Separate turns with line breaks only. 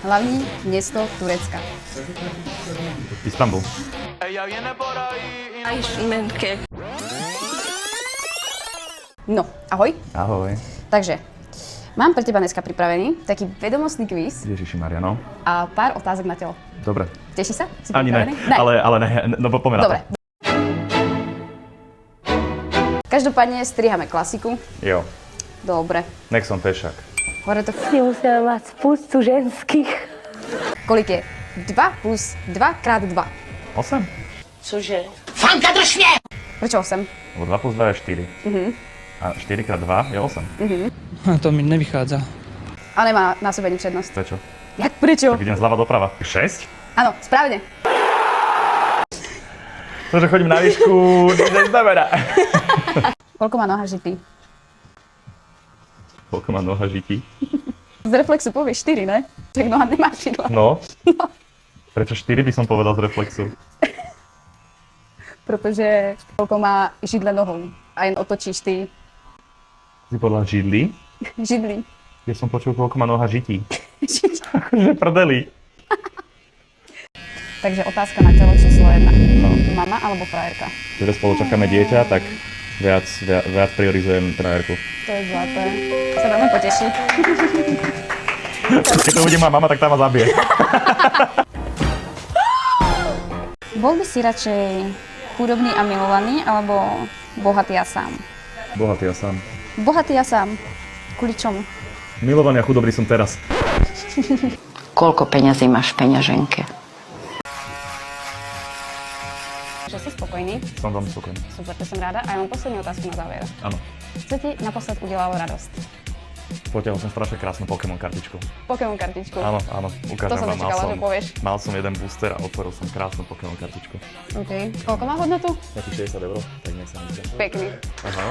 Hlavní mesto Turecka.
Istanbul.
No, ahoj.
Ahoj.
Takže, mám pre teba dneska pripravený taký vedomostný kvíz
Ježiši Maria, no.
a pár otázok na telo.
Dobre.
Teší sa? Si
Ani ne,
pripravený?
ale ne, no poďme na to.
Dobre. Každopádne striháme klasiku.
Jo,
Dobre.
nech som pešák.
Hore to...
Musela mať spustu ženských.
Kolik je? 2 plus 2 krát 2.
8?
Cože?
Prečo 8?
Lebo 2 plus 2 je 4. A 4 krát 2 je 8.
To mi nevychádza.
Ale nemá na sebe ani prednosť.
Prečo?
Jak prečo?
Tak idem zľava doprava. 6?
Áno, správne.
To, že chodím na výšku, neznamená.
Koľko má noha žitý?
Koľko má noha žití?
Z reflexu povieš 4, ne? Tak noha nemá šidla.
No. Prečo 4 by som povedal z reflexu?
Pretože koľko má židle nohou. A jen otočíš ty
Si podľa židli?
židli.
Ja som počul, koľko má noha žití. Akože prdeli.
Takže otázka na telo číslo 1.
No.
Mama alebo frajerka?
Keďže spolu čakáme dieťa, tak viac priorizujem frajerku.
To je zlaté. Sa veľmi poteší.
Keď to bude moja mama, tak tá ma zabije.
Bol by si radšej chudobný a milovaný, alebo bohatý a sám?
Bohatý ja sám.
Bohatý a sám. Kvôli čomu?
Milovaný a chudobný som teraz.
Koľko peňazí máš v peňaženke?
Že si spokojný?
Som veľmi spokojný.
Super, to som ráda. A ja mám poslednú otázku na záver.
Áno.
Co ti naposled udelalo radosť?
Potiahol som strašne krásnu Pokémon kartičku.
Pokémon kartičku.
Áno,
To
ukážem
som
vám.
nečakala, že povieš.
Mal som jeden booster a otvoril som krásnu Pokémon kartičku.
OK. Koľko má hodnotu?
Nejakých 60 €, tak nech sa mi zdá.
Pekný.
Aha.